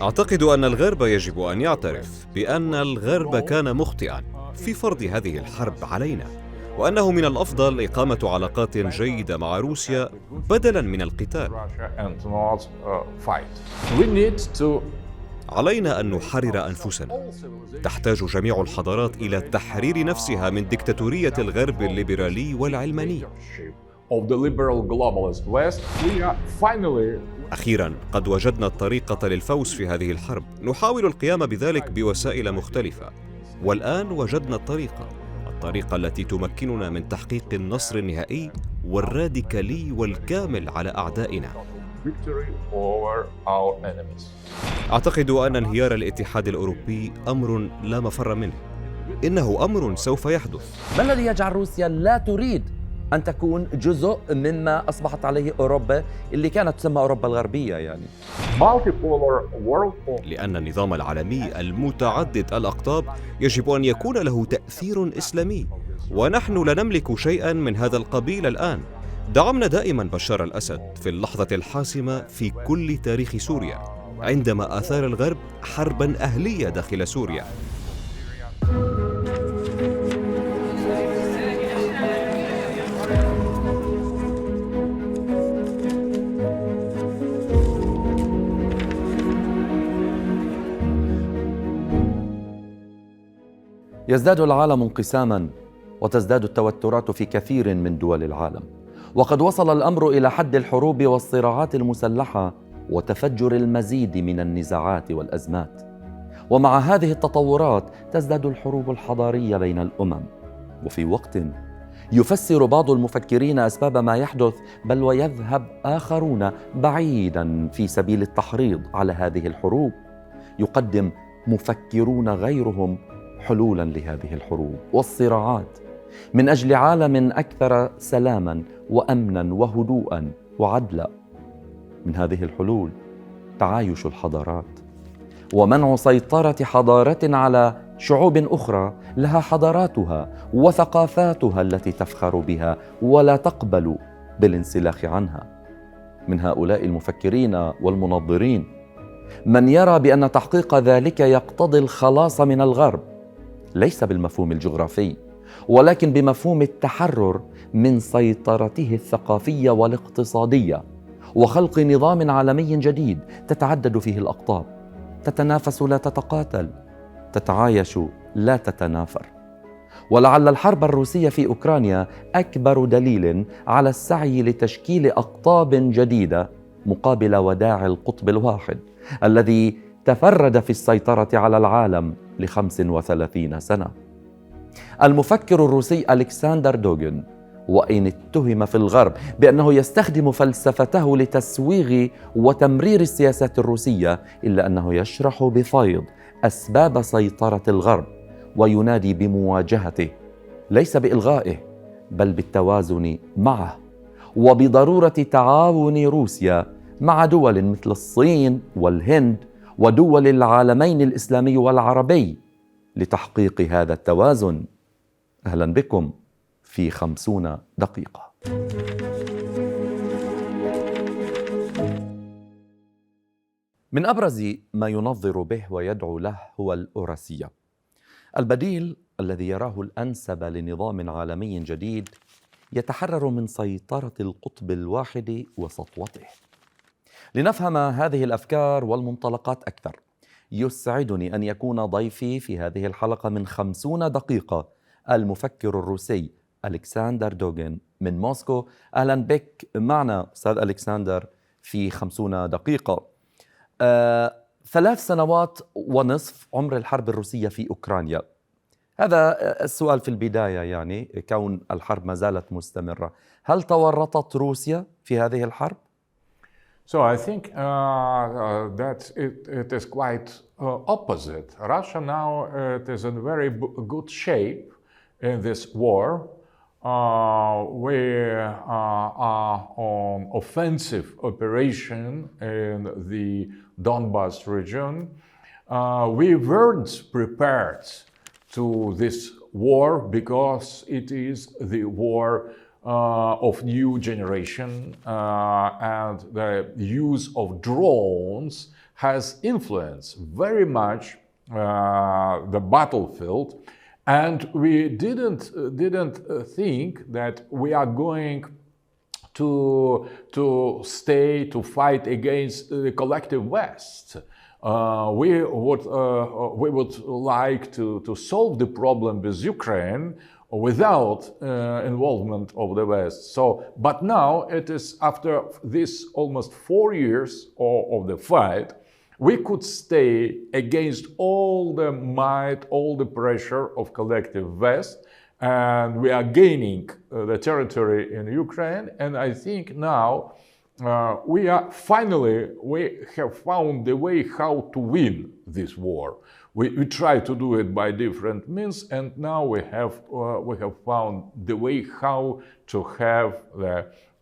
أعتقد أن الغرب يجب أن يعترف بأن الغرب كان مخطئاً في فرض هذه الحرب علينا، وأنه من الأفضل إقامة علاقات جيدة مع روسيا بدلاً من القتال. علينا أن نحرر أنفسنا. تحتاج جميع الحضارات إلى تحرير نفسها من ديكتاتورية الغرب الليبرالي والعلماني. أخيراً قد وجدنا الطريقة للفوز في هذه الحرب، نحاول القيام بذلك بوسائل مختلفة، والآن وجدنا الطريقة التي تمكننا من تحقيق النصر النهائي والراديكالي والكامل على أعدائنا. أعتقد أن انهيار الاتحاد الأوروبي أمر لا مفر منه، إنه أمر سوف يحدث. ما الذي يجعل روسيا لا تريد أن تكون جزء مما أصبحت عليه أوروبا اللي كانت تسمى أوروبا الغربية يعني؟ لأن النظام العالمي المتعدد الأقطاب يجب أن يكون له تأثير إسلامي، ونحن لا نملك شيئا من هذا القبيل الآن. دعمنا دائما بشار الأسد في اللحظة الحاسمة في كل تاريخ سوريا، عندما أثار الغرب حربا أهلية داخل سوريا. يزداد العالم انقساما وتزداد التوترات في كثير من دول العالم، وقد وصل الأمر إلى حد الحروب والصراعات المسلحة وتفجر المزيد من النزاعات والأزمات. ومع هذه التطورات تزداد الحروب الحضارية بين الأمم. وفي وقت يفسر بعض المفكرين أسباب ما يحدث، بل ويذهب آخرون بعيدا في سبيل التحريض على هذه الحروب، يقدم مفكرون غيرهم حلولا لهذه الحروب والصراعات من أجل عالم أكثر سلاما وأمنا وهدوءا وعدلا. من هذه الحلول تعايش الحضارات ومنع سيطرة حضارة على شعوب أخرى لها حضاراتها وثقافاتها التي تفخر بها ولا تقبل بالانسلاخ عنها. من هؤلاء المفكرين والمنظرين من يرى بأن تحقيق ذلك يقتضي الخلاص من الغرب، ليس بالمفهوم الجغرافي ولكن بمفهوم التحرر من سيطرته الثقافية والاقتصادية، وخلق نظام عالمي جديد تتعدد فيه الأقطاب، تتنافس لا تتقاتل، تتعايش لا تتنافر. ولعل الحرب الروسية في أوكرانيا أكبر دليل على السعي لتشكيل أقطاب جديدة مقابل وداع القطب الواحد الذي تفرد في السيطرة على العالم ل35 سنة. المفكر الروسي ألكسندر دوغين، وإن اتهم في الغرب بأنه يستخدم فلسفته لتسويغ وتمرير السياسات الروسية، إلا أنه يشرح بفيض أسباب سيطرة الغرب وينادي بمواجهته، ليس بإلغائه بل بالتوازن معه، وبضرورة تعاون روسيا مع دول مثل الصين والهند ودول العالمين الإسلامي والعربي لتحقيق هذا التوازن. أهلا بكم في 50 دقيقة. من أبرز ما ينظر به ويدعو له هو الأوراسية، البديل الذي يراه الأنسب لنظام عالمي جديد يتحرر من سيطرة القطب الواحد وسطوته. لنفهم هذه الأفكار والمنطلقات أكثر، يسعدني أن يكون ضيفي في هذه الحلقة من 50 دقيقة المفكر الروسي ألكسندر دوغين من موسكو. أهلا بك معنا أستاذ ألكسندر في 50 دقيقة. 3 سنوات ونصف عمر الحرب الروسية في أوكرانيا. هذا السؤال في البداية، يعني كون الحرب ما زالت مستمرة، هل تورطت روسيا في هذه الحرب؟ So I think that it is quite opposite. Russia now it is in very good shape in this war. We are on offensive operation in the Donbas region. We weren't prepared to this war because it is the war of new generation, and the use of drones has influenced very much the battlefield. And we didn't think that we are going to stay to fight against the collective West. We would like to solve the problem with Ukraine without involvement of the West. So, but now it is after this almost 4 years of the fight, we could stay against all the might, all the pressure of collective West, and we are gaining the territory in Ukraine. And I think now we have found the way how to win this war. We try to do it by different means, and now we have found the way how to have the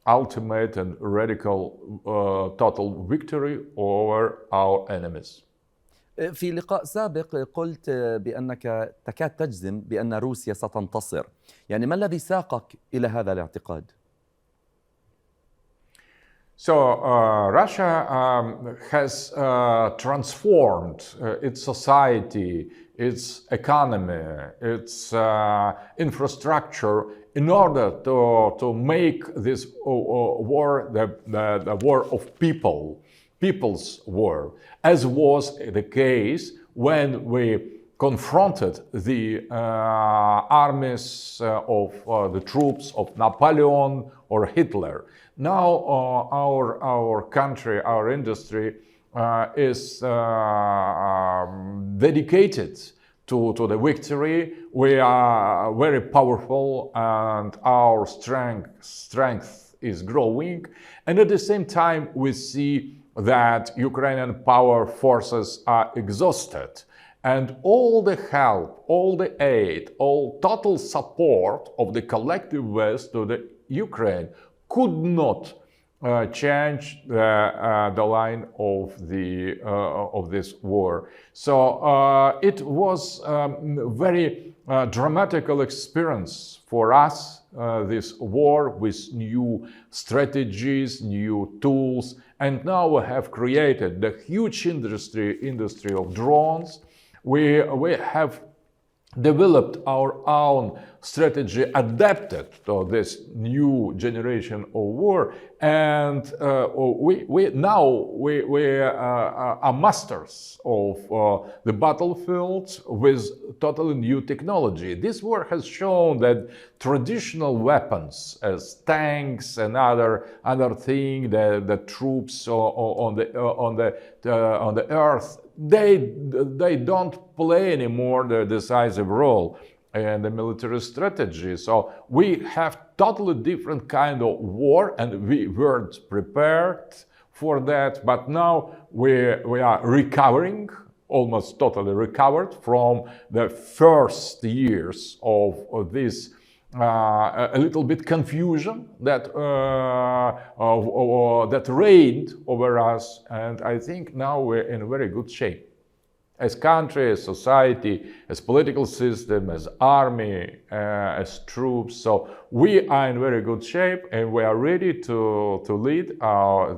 ultimate and radical total victory over our enemies. في لقاء سابق قلت بأنك تكاد تجزم بأن روسيا ستنتصر، يعني ما الذي ساقك إلى هذا الاعتقاد؟ So Russia has transformed its society, its economy, its infrastructure in order to make this war the war of people's war, as was the case when we confronted the armies of the troops of Napoleon or Hitler. Now our country, our industry is dedicated to the victory. We are very powerful and our strength is growing. And at the same time, we see that Ukrainian power forces are exhausted. And all the help, all the aid, all total support of the collective West to the Ukraine could not change the line of this war. So it was a very dramatical experience for us, this war with new strategies, new tools, and now we have created the huge industry of drones. We have developed our own strategy adapted to this new generation of war, and we are masters of the battlefield with totally new technology. This war has shown that traditional weapons as tanks and other thing, the troops on the earth, they don't play anymore the decisive role in the military strategy. So we have totally different kind of war, and we weren't prepared for that. But now we are recovering, almost totally recovered from the first years of this a little bit confusion that reigned over us, and I think now we're in very good shape as country, as society, as political system, as army, as troops. So we are in very good shape, and we are ready to lead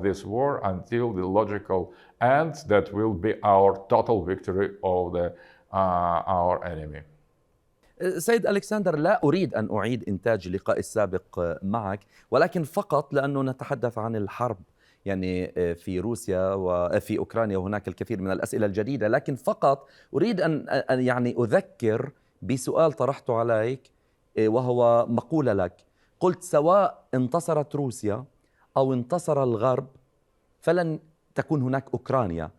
this war until the logical end that will be our total victory of our enemy. سيد ألكسندر، لا أريد أن أعيد إنتاج اللقاء السابق معك، ولكن فقط لأنه نتحدث عن الحرب يعني في روسيا وفي أوكرانيا، وهناك الكثير من الأسئلة الجديدة، لكن فقط أريد أن يعني أذكر بسؤال طرحته عليك، وهو مقولة لك. قلت: سواء انتصرت روسيا أو انتصر الغرب فلن تكون هناك أوكرانيا.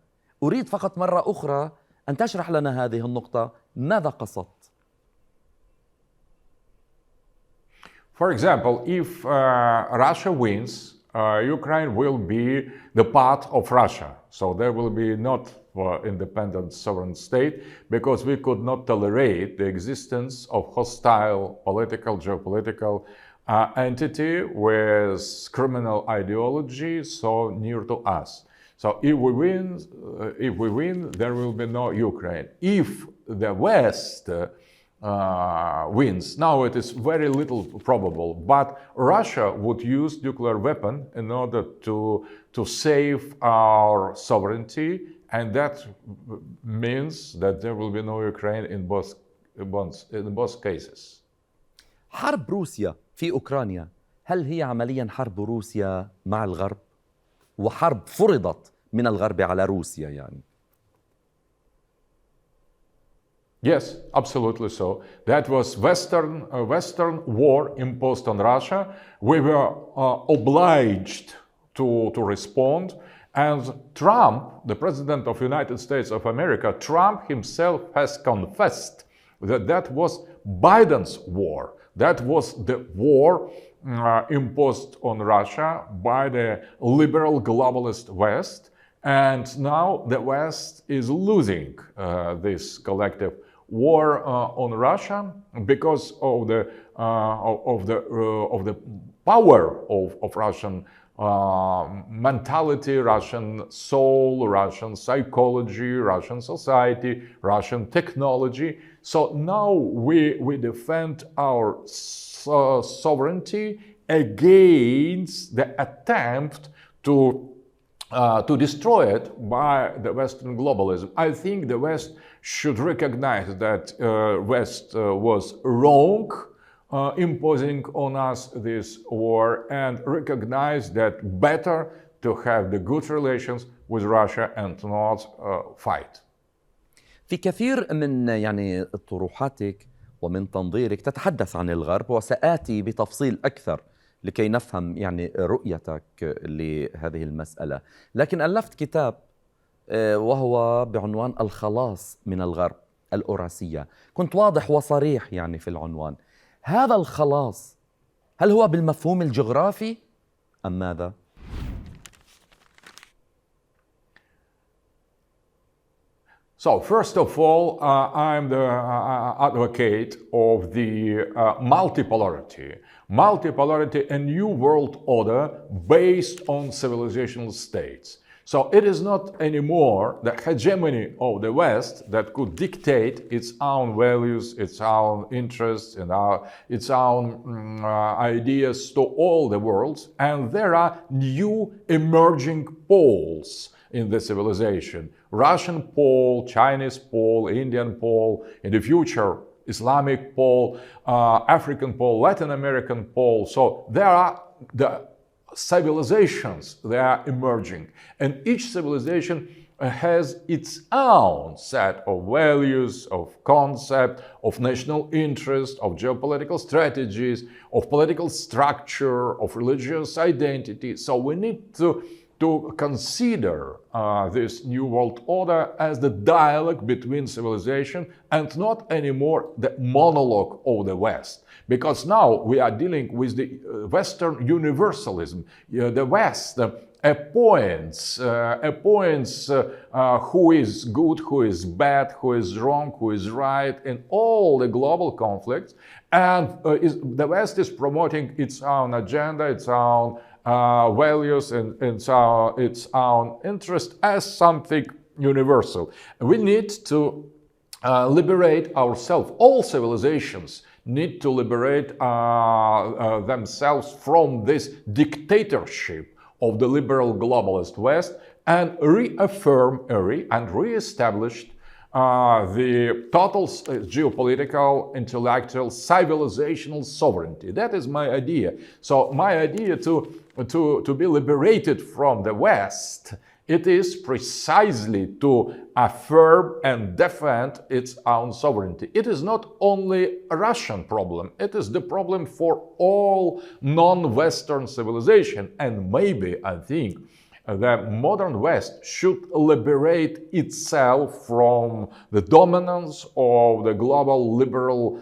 أريد فقط مرة أخرى أن تشرح لنا هذه النقطة، ماذا قصدت؟ For example, if Russia wins, Ukraine will be the part of Russia. So there will be not independent sovereign state, because we could not tolerate the existence of hostile political, geopolitical entity with criminal ideology so near to us. So if we win, there will be no Ukraine. If the West wins. Now it is very little probable, but Russia would use nuclear weapon in order to save our sovereignty, and that means that there will be no Ukraine in both cases. حرب روسيا في أوكرانيا هل هي عمليا حرب روسيا مع الغرب؟ وحرب فرضت من الغرب على روسيا يعني. Yes, absolutely so. That was Western war imposed on Russia. We were obliged to respond. And Trump, the president of the United States of America, Trump himself has confessed that that was Biden's war. That was the war imposed on Russia by the liberal globalist West. And now the West is losing this collective war on Russia because of the power of Russian mentality, Russian soul, Russian psychology, Russian society, Russian technology. So now we defend our sovereignty against the attempt to destroy it by the Western globalism. I think the West should recognize that West was wrong imposing on us this war, and recognize that better to have the good relations with Russia and not fight. في كثير من يعني طروحاتك ومن تنظيرك تتحدث عن الغرب، وسآتي بتفصيل أكثر لكي نفهم يعني رؤيتك لهذه المسألة. لكن ألفت كتاب وهو بعنوان الخلاص من الغرب، الأوراسية. كنت واضح وصريح يعني في العنوان. هذا الخلاص هل هو بالمفهوم الجغرافي أم ماذا؟ So first of all, I'm the advocate of the multipolarity. Multipolarity, a new world order based on civilizational states. So it is not anymore the hegemony of the West that could dictate its own values, its own interests, and its own ideas to all the worlds. And there are new emerging poles in the civilization. Russian pole, Chinese pole, Indian pole, in the future, Islamic pole, African pole, Latin American pole. So there are the civilizations, they are emerging, and each civilization has its own set of values, of concept, of national interest, of geopolitical strategies, of political structure, of religious identity. So we need to consider this new world order as the dialogue between civilization and not anymore the monologue of the West. Because now we are dealing with the Western universalism. The West appoints who is good, who is bad, who is wrong, who is right in all the global conflicts. And the West is promoting its own agenda, its own values, and its own interest as something universal. We need to liberate ourselves. All civilizations need to liberate themselves from this dictatorship of the liberal globalist West and reaffirm and reestablish the total geopolitical, intellectual, civilizational sovereignty. That is my idea. So my idea to be liberated from the West, it is precisely to affirm and defend its own sovereignty. It is not only a Russian problem, it is the problem for all non-Western civilization. And maybe, I think, the modern West should liberate itself from the dominance of the global liberal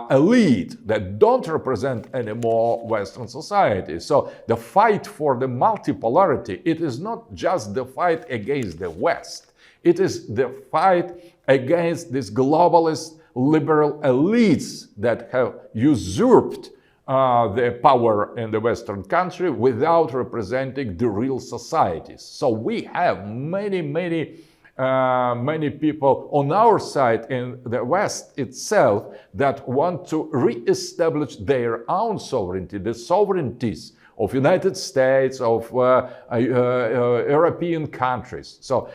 elite that don't represent anymore Western society. So the fight for the multipolarity, it is not just the fight against the West. It is the fight against these globalist liberal elites that have usurped the power in the Western country without representing the real societies. So we have many many people on our side in the West itself that want to re-establish their own sovereignty, the sovereignties of United States, of European countries. So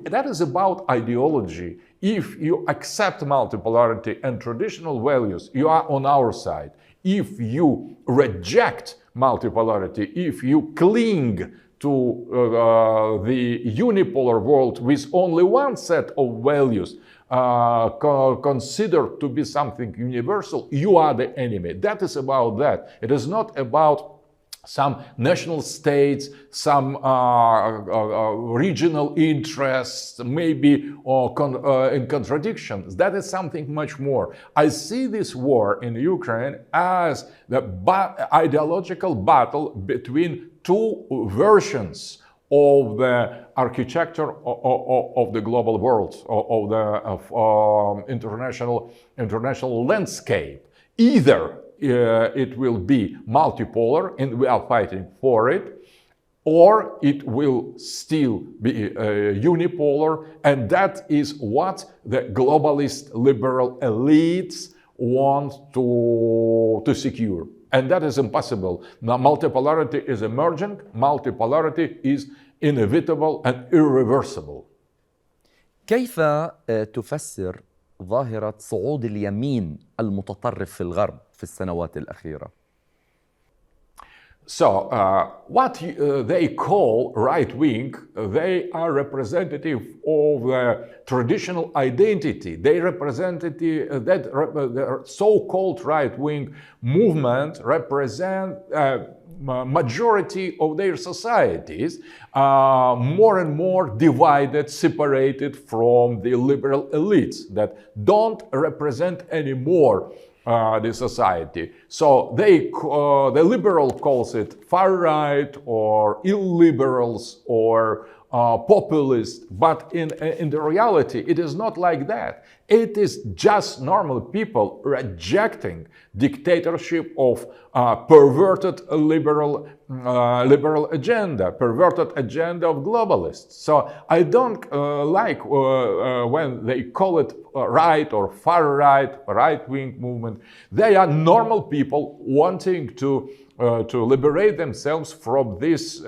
that is about ideology. If you accept multipolarity and traditional values, you are on our side. If you reject multipolarity, if you cling to the unipolar world with only one set of values, considered to be something universal, you are the enemy. That is about that. It is not about some national states, some regional interests, maybe in contradictions. That is something much more. I see this war in Ukraine as the ideological battle between two versions of the architecture of the global world, of the international landscape. Either it will be multipolar and we are fighting for it, or it will still be unipolar, and that is what the globalist liberal elites want to secure. And that is impossible. Now, multipolarity is emerging, multipolarity is inevitable and irreversible. كيف تفسر ظاهرة صعود اليمين المتطرف في الغرب في السنوات الأخيرة؟ So, what they call right wing, they are representative of the traditional identity. They representative that the so-called right wing movement represent majority of their societies, more and more divided, separated from the liberal elites that don't represent anymore the society. So the liberal calls it far right or illiberals or populist, but in the reality it is not like that. It is just normal people rejecting dictatorship of perverted liberal agenda, perverted agenda of globalists. So I don't like when they call it right or far right-wing movement. They are normal people wanting to liberate themselves from this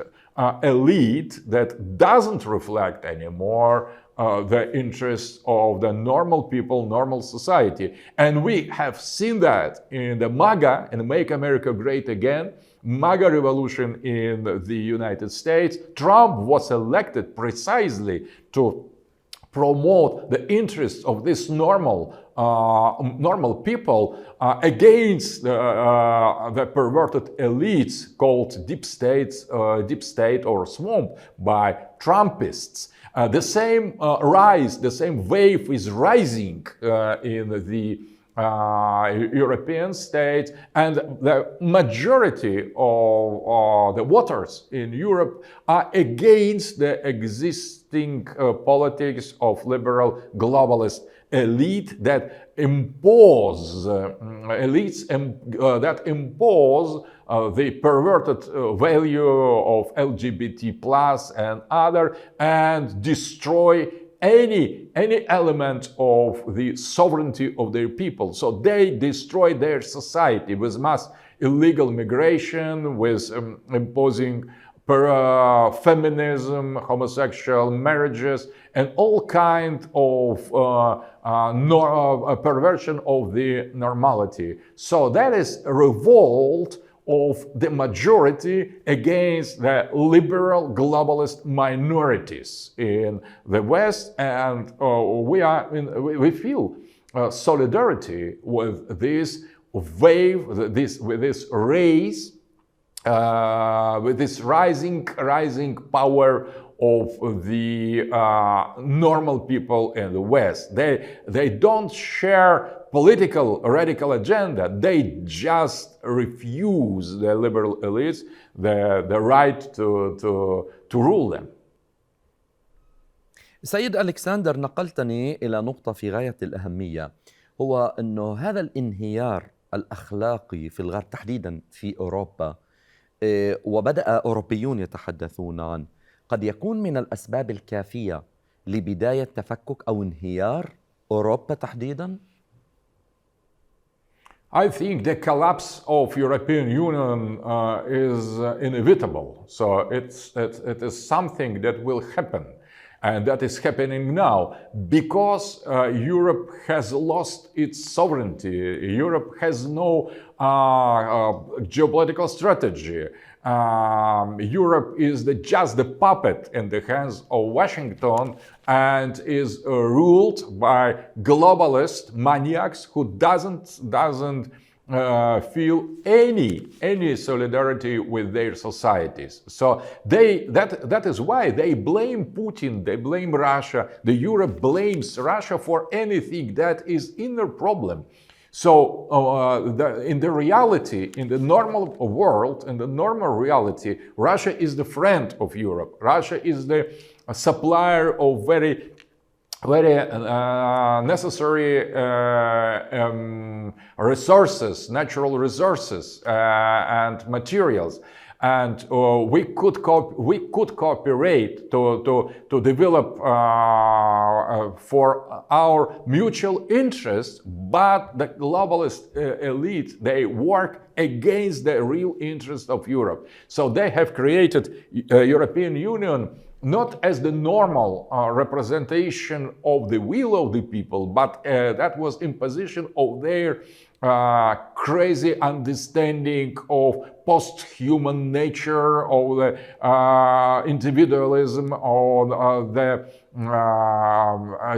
elite that doesn't reflect anymore the interests of the normal people, normal society. And we have seen that in the MAGA, and Make America Great Again, MAGA revolution in the United States. Trump was elected precisely to promote the interests of this normal people against the perverted elites called deep state or swamp by Trumpists. The same the same wave is rising in the European states, and the majority of the voters in Europe are against the existing politics of liberal globalist elite that impose the perverted value of LGBT plus and other, and destroy any element of the sovereignty of their people. So they destroy their society with mass illegal migration, with imposing feminism, homosexual marriages, and all kind of perversion of the normality. So that is a revolt of the majority against the liberal globalist minorities in the West, and we feel solidarity with this wave, with this race, with this rising power of the normal people in the West. They don't share political radical agenda. They just refuse the liberal elites the right to rule them. سيد ألكسندر، نقلتني إلى نقطة في غاية الأهمية، هو أنه هذا الانهيار الأخلاقي في الغرب تحديدا في أوروبا، وبدأ أوروبيون يتحدثون عنه، قد يكون من الأسباب الكافية لبداية تفكك أو انهيار أوروبا تحديداً؟ I think the collapse of European Union is inevitable. So it is something that will happen, and that is happening now because Europe has lost its sovereignty. Europe has no geopolitical strategy. Europe is just the puppet in the hands of Washington and is ruled by globalist maniacs who doesn't feel any solidarity with their societies. So that is why they blame Putin, they blame Russia. The Europe blames Russia for anything that is inner problem. So in the reality, in the normal world, in the normal reality, Russia is the friend of Europe. Russia is the supplier of very necessary resources, natural resources and materials. And we could cooperate to develop for our mutual interests, but the globalist elite, they work against the real interest of Europe. So they have created European Union not as the normal representation of the will of the people, but that was imposition of their crazy understanding of post-human nature, of the individualism, of the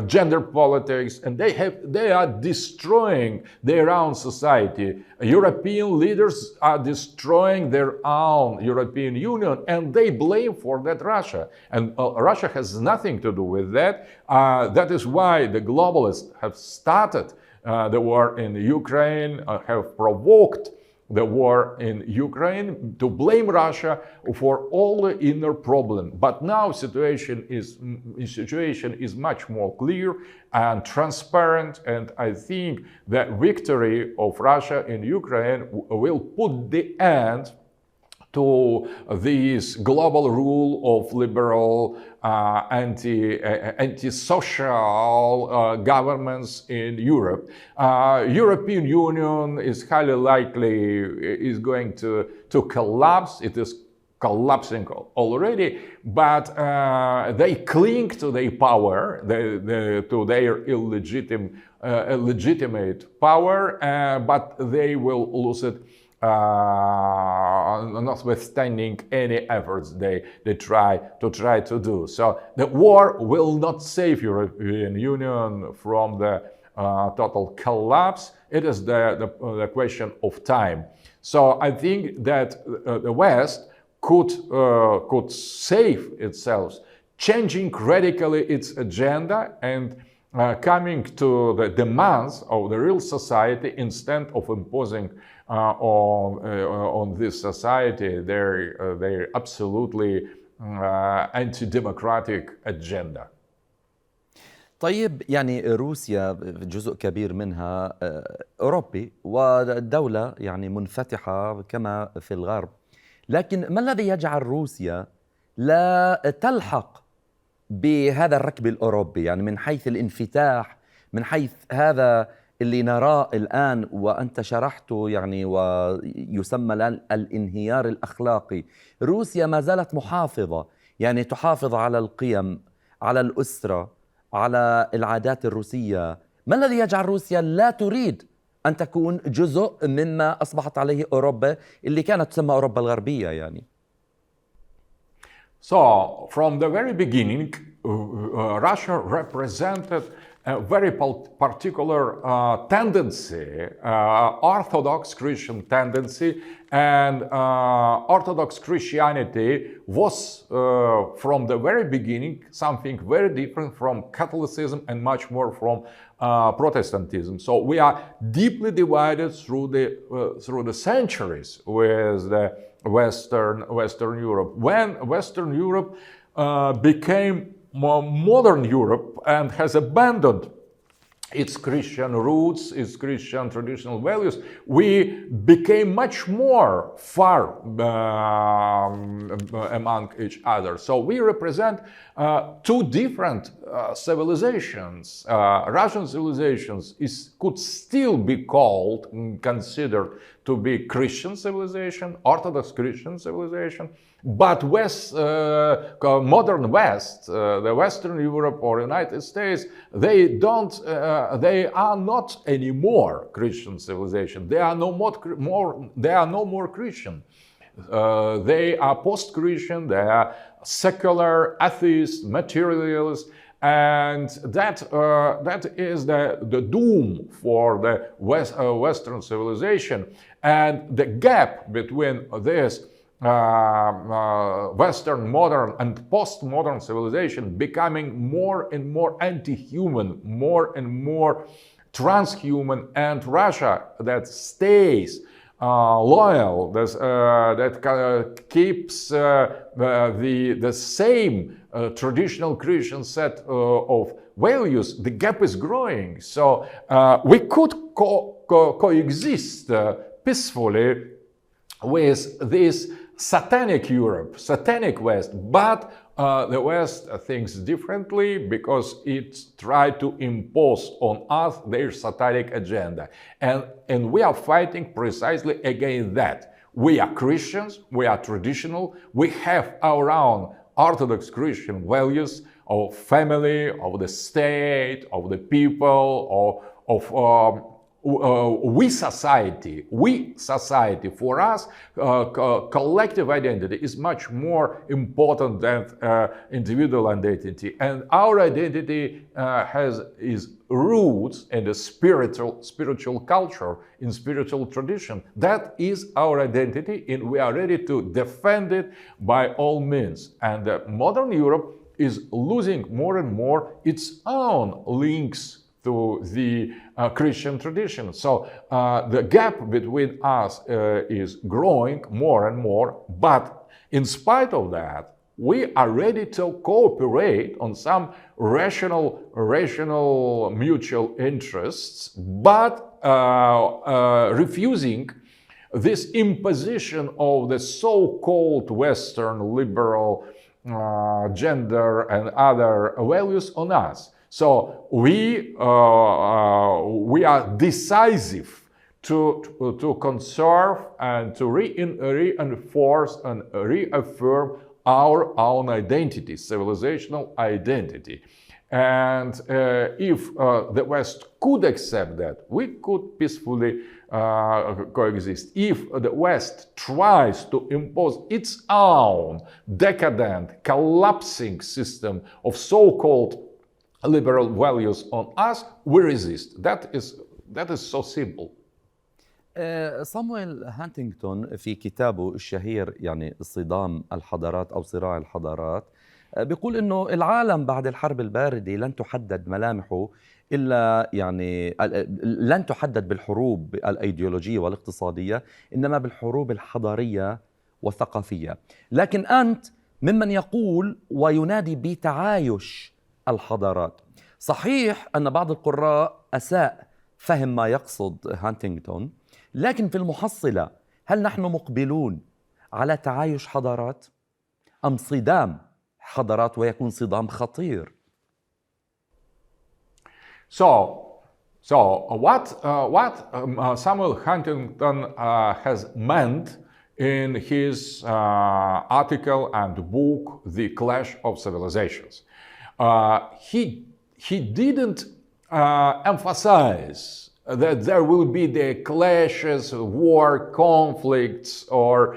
gender politics, and they are destroying their own society. European leaders are destroying their own European Union, and they blame for that Russia. And Russia has nothing to do with that. That is why the globalists have started the war in Ukraine, have provoked the war in Ukraine to blame Russia for all the inner problem. But now situation is much more clear and transparent, and I think that victory of Russia in Ukraine will put the end to this global rule of liberal, anti-social governments in Europe. European Union is highly likely is going to collapse. It is collapsing already, but they cling to their power, to their illegitimate power, but they will lose it notwithstanding any efforts they try to do. So the war will not save European Union from the total collapse. It is the question of time. So I think that the West could save itself, changing radically its agenda and coming to the demands of the real society instead of imposing on this society their absolutely anti-democratic agenda. طيب يعني روسيا جزء كبير منها أوروبي والدولة يعني منفتحة كما في الغرب، لكن ما الذي يجعل روسيا لا تلحق بهذا الركب الأوروبي، يعني من حيث الانفتاح، من حيث هذا اللي نراه الآن وأنت شرحته يعني ويسمى الآن الانهيار الأخلاقي؟ روسيا ما زالت محافظة، يعني تحافظ على القيم، على الأسرة، على العادات الروسية. ما الذي يجعل روسيا لا تريد أن تكون جزء مما أصبحت عليه أوروبا اللي كانت تسمى أوروبا الغربية يعني؟ So, from the very beginning, Russia represented a very particular tendency, Orthodox Christian tendency, and Orthodox Christianity was from the very beginning something very different from Catholicism and much more from Protestantism. So we are deeply divided through the centuries with the Western Europe. When Western Europe became more modern Europe and has abandoned its Christian roots, its Christian traditional values, we became much more far among each other. So we represent two different civilizations. Russian civilizations could still be called, considered to be Christian civilization, Orthodox Christian civilization. But modern West, the Western Europe or United States, they are not anymore Christian civilization. They are no more Christian. They are post-Christian. They are secular, atheist, materialist, and that is the doom for the Western civilization. And the gap between this Western, modern, and postmodern civilization becoming more and more anti-human, more and more transhuman, and Russia that stays loyal, that keeps the same traditional Christian set of values, the gap is growing. So we could coexist peacefully with this satanic Europe, satanic West, but the West thinks differently because it tried to impose on us their satanic agenda. And we are fighting precisely against that. We are Christians, we are traditional, we have our own Orthodox Christian values of family, of the state, of the people, of we society. For us, collective identity is much more important than individual identity, and our identity is roots in the spiritual culture, in spiritual tradition. That is our identity, and we are ready to defend it by all means. And modern Europe is losing more and more its own links to the Christian tradition. So the gap between us is growing more and more, but in spite of that, we are ready to cooperate on some rational mutual interests, but refusing this imposition of the so-called Western liberal gender and other values on us. So we are decisive to conserve and to reinforce and reaffirm our own identity, civilizational identity. And if the West could accept that, we could peacefully coexist. If the West tries to impose its own decadent, collapsing system of so-called liberal values on us, we resist. That is so simple. صامويل هانتينغتون في كتابه الشهير يعني صدام الحضارات أو صراع الحضارات بيقول إنه العالم بعد الحرب الباردة لن تحدد ملامحه إلا يعني لن تحدد بالحروب الأيديولوجية والاقتصادية، إنما بالحروب الحضارية والثقافية. لكن أنت ممن يقول وينادي بتعايش الحضارات. صحيح أن بعض القراء أساء فهم ما يقصد هانتينغتون، لكن في المحصلة هل نحن مقبلون على تعايش حضارات أم صدام حضارات ويكون صدام خطير؟ So what Samuel Huntington has meant in his article and book, The Clash of Civilizations. He didn't emphasize that there will be the clashes, war, conflicts, or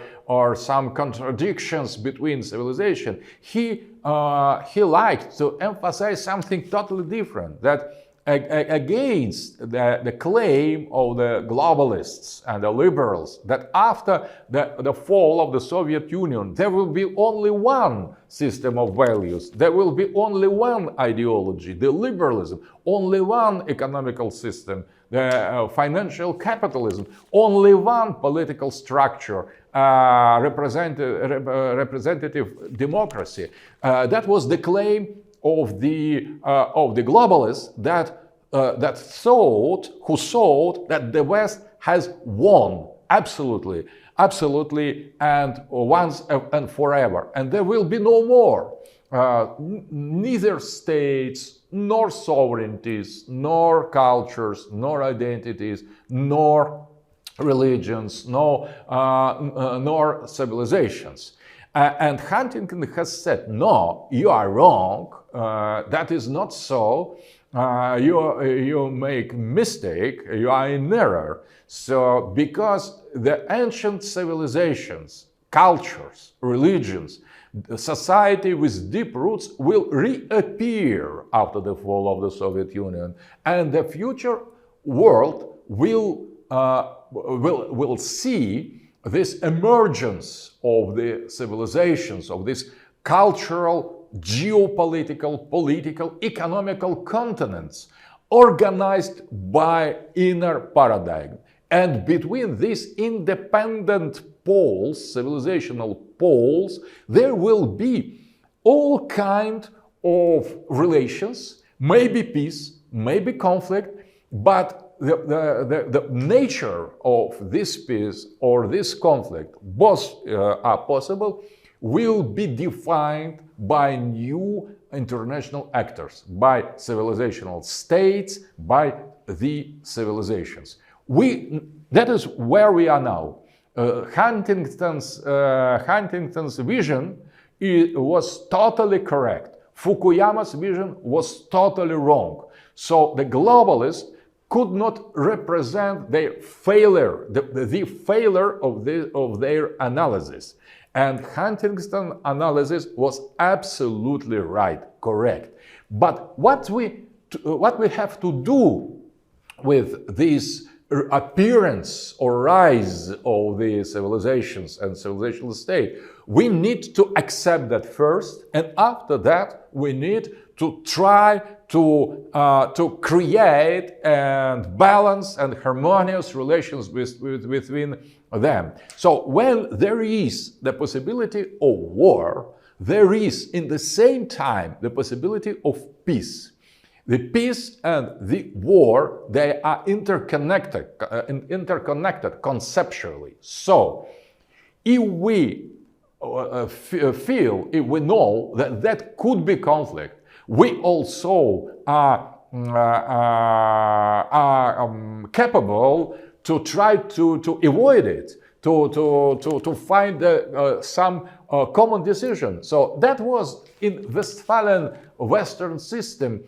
some contradictions between civilization. He liked to emphasize something totally different, that against the claim of the globalists and the liberals that after the fall of the Soviet Union there will be only one system of values, there will be only one ideology, the liberalism, only one economical system, the financial capitalism, only one political structure, representative democracy. That was the claim of the globalists that who thought that the West has won absolutely, and once and forever, and there will be no more. Neither states, nor sovereignties, nor cultures, nor identities, nor religions, nor civilizations. And Huntington has said, no, you are wrong. That is not so. You make mistake. You are in error. So, because the ancient civilizations, cultures, religions, society with deep roots will reappear after the fall of the Soviet Union, and the future world will see this emergence of the civilizations, of this cultural, geopolitical, political, economical continents organized by inner paradigm. And between these independent poles, civilizational poles, there will be all kind of relations, maybe peace, maybe conflict, but the nature of this peace or this conflict, both are possible, will be defined by new international actors, by civilizational states, by the civilizations. That is where we are now. Huntington's vision was totally correct. Fukuyama's vision was totally wrong. So the globalists could not represent their failure, the failure of their analysis. And Huntington's analysis was absolutely right, correct. But what we have to do with this appearance or rise of the civilizations and civilizational state, we need to accept that first, and after that we need to try to create and balance and harmonious relations between them. So when there is the possibility of war, there is in the same time the possibility of peace. The peace and the war, they are interconnected conceptually. So, if we if we know that could be conflict, we also are capable to try to avoid it, to find some common decision. So that was in Westphalian Western system.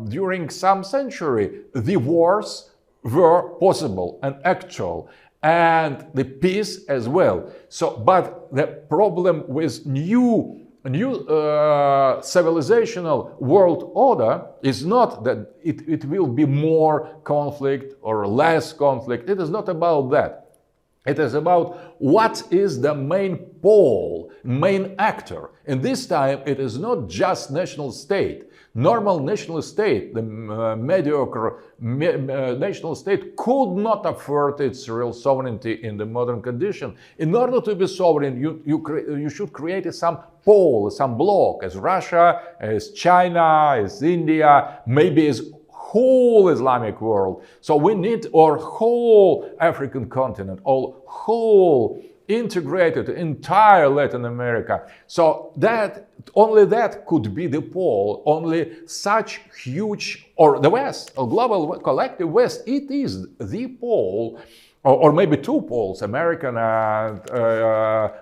During some century, the wars were possible and actual, and the peace as well. So, but the problem with new civilizational world order is not that it will be more conflict or less conflict. It is not about that. It is about what is the main pole, main actor. And this time it is not just national state. Normal national state, the mediocre national state could not afford its real sovereignty in the modern condition. In order to be sovereign, you should create some pole, some bloc, as Russia, as China, as India, maybe as whole Islamic world. So we need our whole African continent, or whole integrated entire Latin America. So that only that could be the pole, only such huge, or the West, or global collective West, it is the pole, or maybe two poles, American and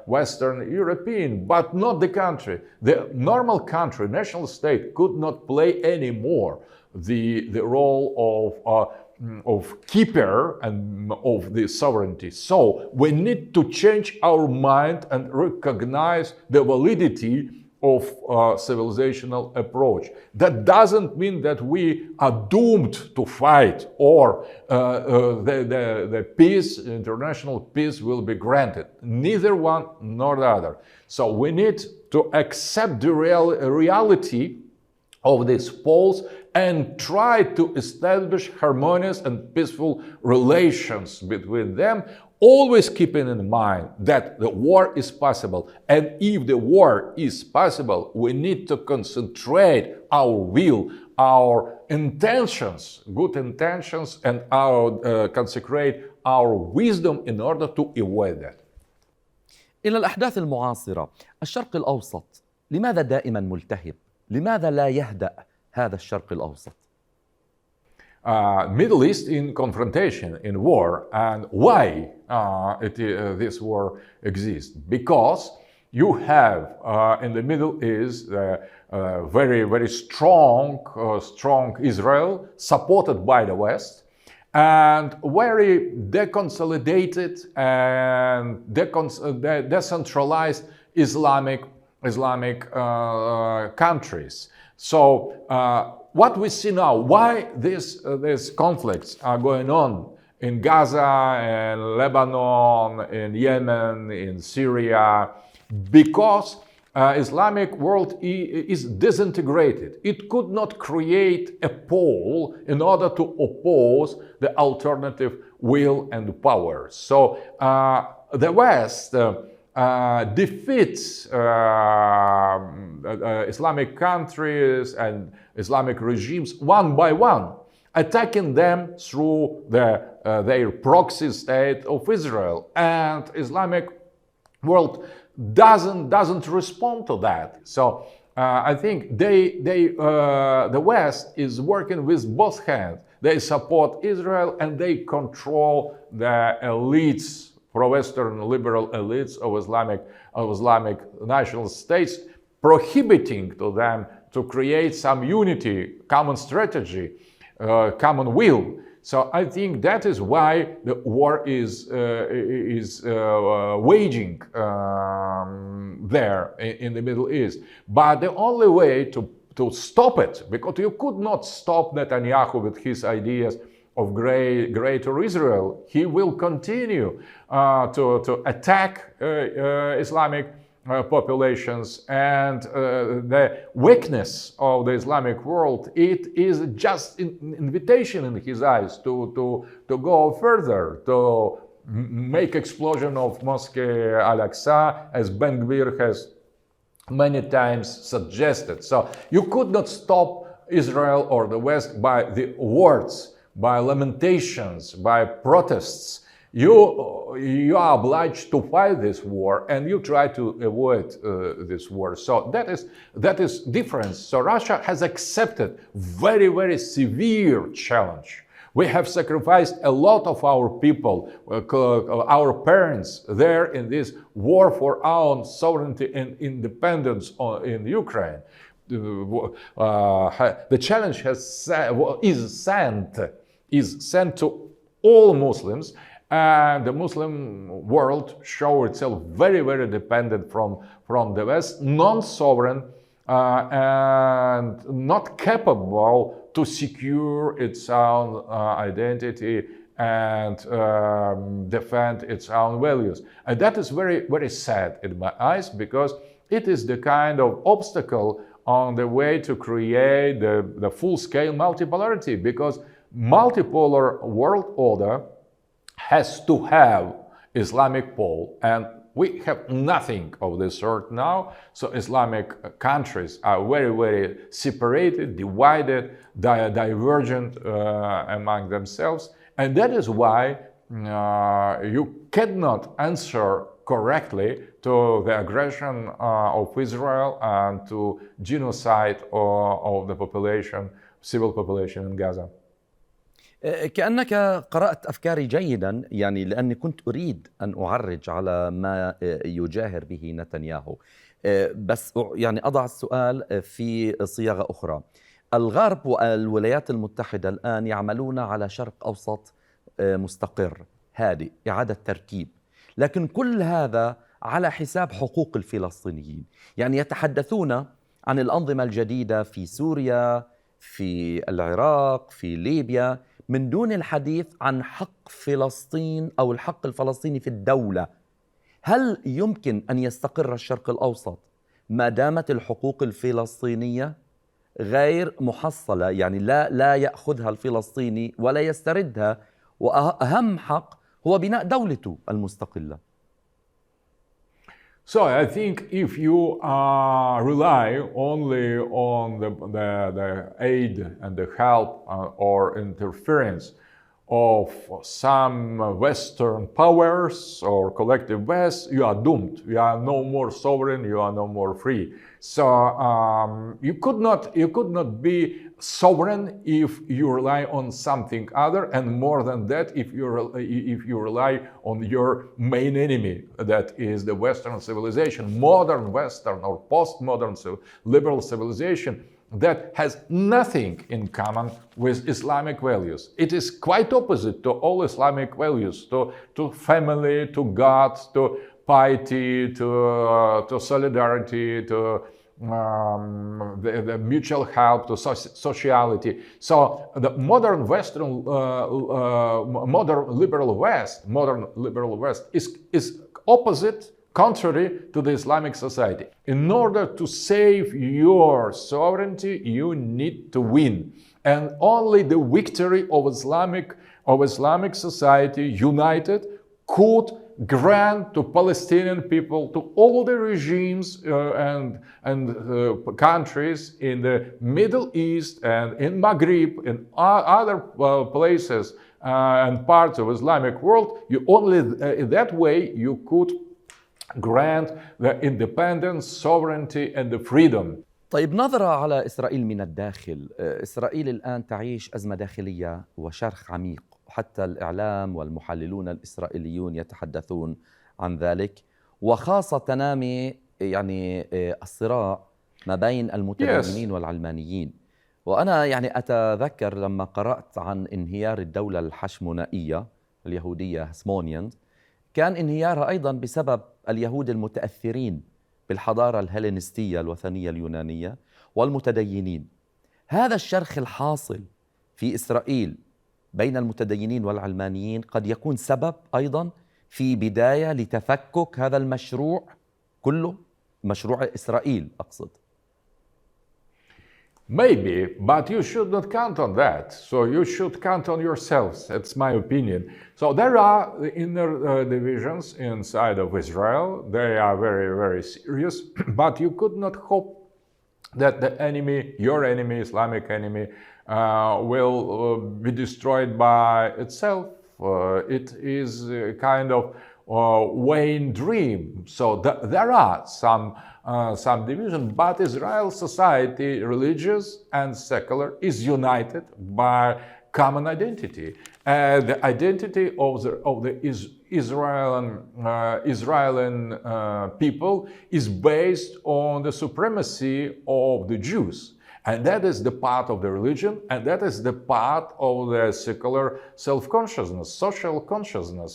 Western European, but not the country. The normal country, national state, could not play anymore the role of keeper and of the sovereignty. So we need to change our mind and recognize the validity of civilizational approach. That doesn't mean that we are doomed to fight, or the peace, international peace, will be granted. Neither one nor the other. So we need to accept the reality of these poles and try to establish harmonious and peaceful relations between them, always keeping in mind that the war is possible. And if the war is possible, we need to concentrate our will, our intentions, good intentions, and consecrate our wisdom in order to avoid that. إلى الأحداث المعاصرة، الشرق الأوسط لماذا دائما ملتهب؟ لماذا لا يهدأ هذا الشرق الأوسط؟ Middle East in confrontation, in war, and why this war exists? Because you have in the Middle East very strong Israel supported by the West, and very deconsolidated and decentralized Islamic countries. So what we see now, why these conflicts are going on in Gaza, in Lebanon, in Yemen, in Syria, because Islamic world is disintegrated. It could not create a pole in order to oppose the alternative will and power. So the West defeats Islamic countries and Islamic regimes one by one, attacking them through their proxy state of Israel, and Islamic world doesn't respond to that. So I think the West is working with both hands. They support Israel and they control the elites, pro-Western liberal elites of Islamic national states, prohibiting to them to create some unity, common strategy, common will. So I think that is why the war is waging there in the Middle East. But the only way to stop it, because you could not stop Netanyahu with his ideas of greater Israel. He will continue to attack Islamic populations, and the weakness of the Islamic world, it is just an invitation in his eyes to go further, to make explosion of Mosque Al-Aqsa, as Ben-Gvir has many times suggested. So you could not stop Israel or the West by the words, by lamentations, by protests. You are obliged to fight this war, and you try to avoid this war. So that is difference. So Russia has accepted very severe challenge. We have sacrificed a lot of our people, our parents, there in this war for our own sovereignty and independence in Ukraine. The challenge is sent to all Muslims. And the Muslim world shows itself very dependent from the West, non-sovereign, and not capable to secure its own identity and defend its own values. And that is very sad in my eyes, because it is the kind of obstacle on the way to create the full-scale multipolarity, because multipolar world order has to have Islamic pole, and we have nothing of this sort now. So Islamic countries are very separated, divided, divergent among themselves, and that is why you cannot answer correctly to the aggression of Israel and to genocide of the population, civil population in Gaza. كأنك قرأت أفكاري جيدا، يعني لأني كنت أريد أن أعرج على ما يجاهر به نتنياهو، بس يعني أضع السؤال في صياغة أخرى. الغرب والولايات المتحدة الآن يعملون على شرق أوسط مستقر هادئ، إعادة ترتيب، لكن كل هذا على حساب حقوق الفلسطينيين. يعني يتحدثون عن الأنظمة الجديدة في سوريا، في العراق، في ليبيا، من دون الحديث عن حق فلسطين أو الحق الفلسطيني في الدولة. هل يمكن أن يستقر الشرق الأوسط ما دامت الحقوق الفلسطينية غير محصلة، يعني لا يأخذها الفلسطيني ولا يستردها، وأهم حق هو بناء دولته المستقلة؟ So I think if you rely only on the aid and the help or interference of some Western powers or collective West, you are doomed. You are no more sovereign. You are no more free. So you could not be sovereign if you rely on something other, and more than that, if you rely on your main enemy, that is the Western civilization, modern Western or postmodern liberal civilization, that has nothing in common with Islamic values. It is quite opposite to all Islamic values, to family, to God, to piety, to solidarity, to the mutual help, to sociality. So the modern Western, modern liberal West is opposite, contrary to the Islamic society. In order to save your sovereignty, you need to win. And only the victory of Islamic society united could grant to Palestinian people, to all the regimes and countries in the Middle East and in Maghreb, in other places and parts of Islamic world, you only in that way you could grant the independence, sovereignty and the freedom. طيب، نظرة على إسرائيل من الداخل. إسرائيل الآن تعيش أزمة داخلية وشرخ عميق، وحتى الإعلام والمحللون الإسرائيليون يتحدثون عن ذلك، وخاصة تنامي الصراع ما بين المتدينين والعلمانيين. وأنا أتذكر لما قرأت عن انهيار الدولة الحشمونائية اليهودية هسمونيانز، كان انهيارها أيضا بسبب اليهود المتأثرين بالحضارة الهلينستية الوثنية اليونانية والمتدينين. هذا الشرخ الحاصل في إسرائيل بين المتدينين والعلمانيين قد يكون سبب أيضا في بداية لتفكك هذا المشروع كله، مشروع إسرائيل أقصد. Maybe, but you should not count on that. So you should count on yourselves. That's my opinion. So there are inner divisions inside of Israel. They are very, very serious. But you could not hope that the enemy, your enemy, Islamic enemy, will be destroyed by itself. It is a kind of vain dream. So there are some division, but Israel's society, religious and secular, is united by common identity. The identity of the Israeli people is based on the supremacy of the Jews. And that is the part of the religion, and that is the part of the secular self-consciousness, social consciousness,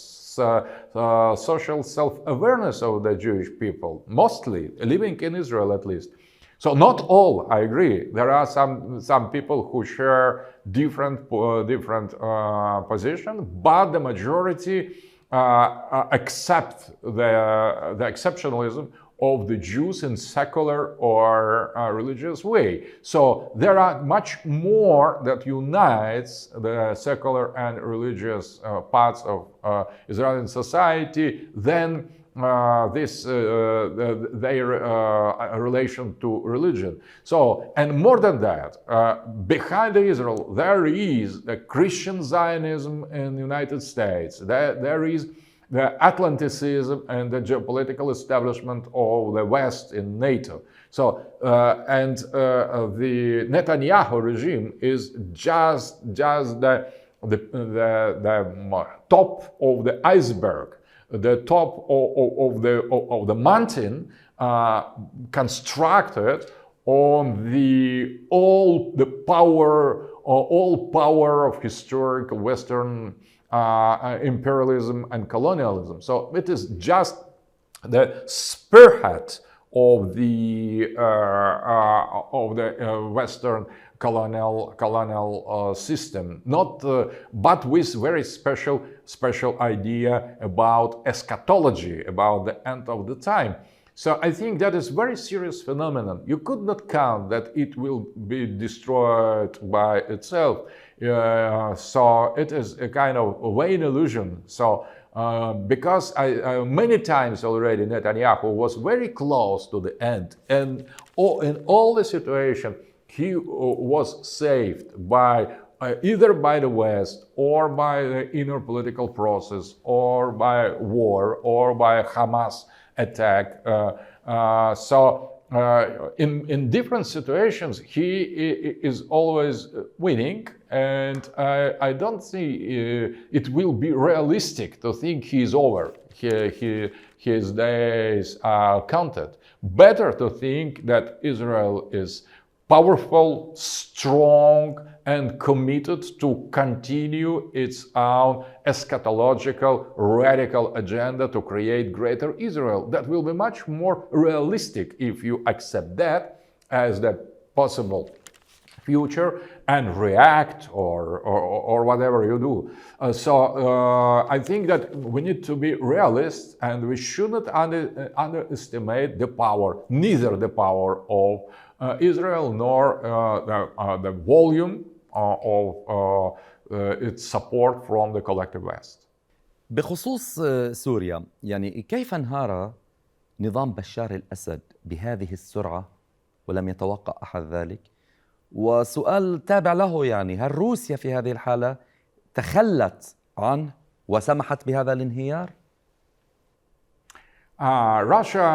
social self-awareness of the Jewish people, mostly living in Israel at least. So not all, I agree. There are some people who share different position, but the majority accept the exceptionalism of the Jews in secular or religious way. So there are much more that unites the secular and religious parts of Israeli society than their relation to religion. So, and more than that, behind Israel, there is the Christian Zionism in the United States. There is the Atlanticism and the geopolitical establishment of the West in NATO. So, and the Netanyahu regime is just the top of the iceberg, the top of the mountain constructed on all power of historic Western imperialism and colonialism. So it is just the spearhead of the Western colonial system, but with very special idea about eschatology, about the end of the time. So I think that is very serious phenomenon. You could not count that it will be destroyed by itself. So it is a kind of vain illusion. So because many times already Netanyahu was very close to the end, and in all the situation he was saved by either by the West or by the inner political process or by war or by Hamas attack. In different situations, he is always winning, and I don't think it will be realistic to think he is over. His days are counted. Better to think that Israel is powerful, strong, and committed to continue its own eschatological, radical agenda to create greater Israel. That will be much more realistic if you accept that as the possible future and react or whatever you do. I think that we need to be realists, and we shouldn't underestimate the power, neither the power of Israel nor the volume of its support from the collective West. بخصوص سوريا، يعني كيف انهار نظام بشار الأسد بهذه السرعة ولم يتوقع أحد ذلك؟ وسؤال تابع له، يعني هل روسيا في هذه الحالة تخلت عنه وسمحت بهذا الانهيار؟ Russia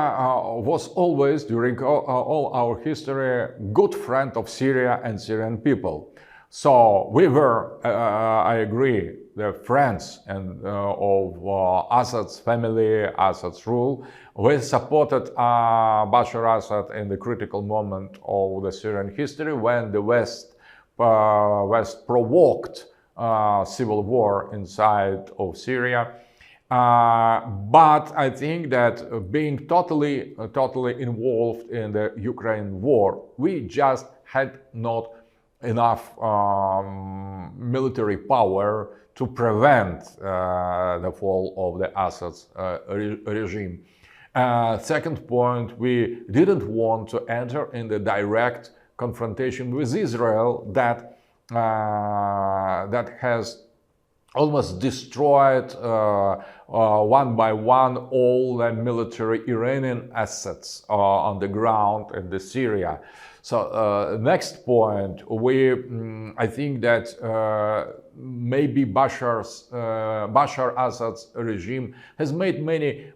was always, during all our history, good friend of Syria and Syrian people. So we were, I agree, the friends of Assad's family, Assad's rule. We supported Bashar Assad in the critical moment of the Syrian history when the West provoked civil war inside of Syria. But I think that being totally involved in the Ukraine war, we just had not enough military power to prevent the fall of the Assad's regime. Second point, we didn't want to enter in the direct confrontation with Israel that has almost destroyed one by one all the military Iranian assets on the ground in the Syria. So next point, I think that maybe Bashar Assad's regime has made many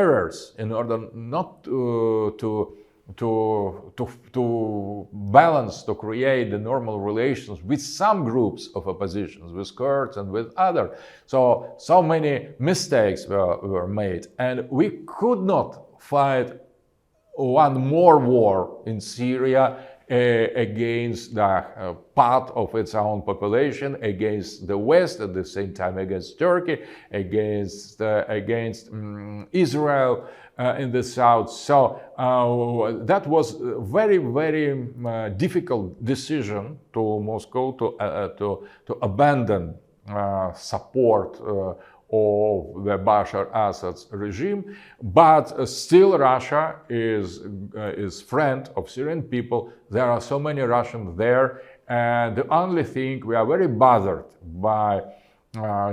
errors in order not to balance, to create the normal relations with some groups of oppositions, with Kurds and with others. So many mistakes were made, and we could not fight one more war in Syria against the part of its own population, against the West, at the same time against Turkey, against Israel in the south. So that was a very difficult decision to Moscow to abandon support of the Bashar Assad's regime, but still Russia is friend of Syrian people. There are so many Russians there, and the only thing we are very bothered by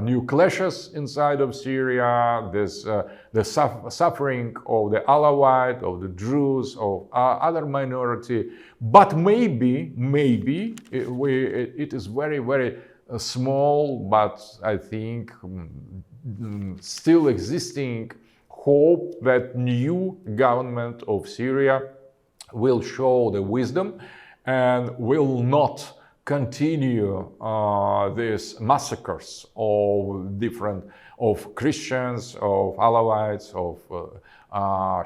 new clashes inside of Syria, the suffering of the Alawite, of the Druze, of other minority. But maybe it is very small, but I think still existing hope that new government of Syria will show the wisdom and will not continue these massacres of Christians, of Alawites, of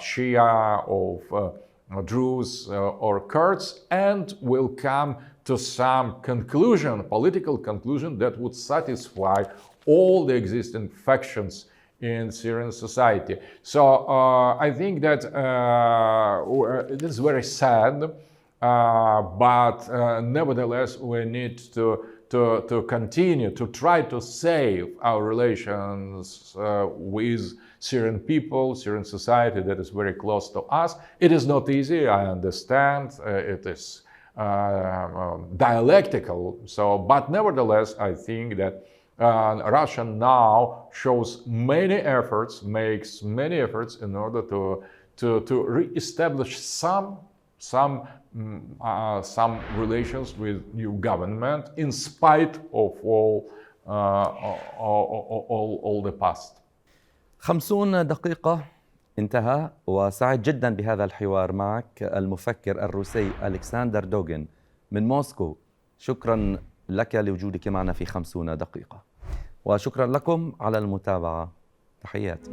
Shia, of Druze or Kurds, and will come to some conclusion, political conclusion that would satisfy all the existing factions in Syrian society. So I think that it is very sad, but nevertheless we need to continue to try to save our relations with Syrian people, Syrian society that is very close to us. It is not easy, I understand. It is dialectical. But nevertheless, I think that And Russia now shows makes many efforts in order to re-establish some relations with new government in spite of all the past. 50 دقيقة انتهى، وسعيد جدا بهذا الحوار معك المفكر الروسي ألكسندر دوغين من موسكو. شكرا لك لوجودك معنا في 50 دقيقة، وشكرا لكم على المتابعة. تحياتي.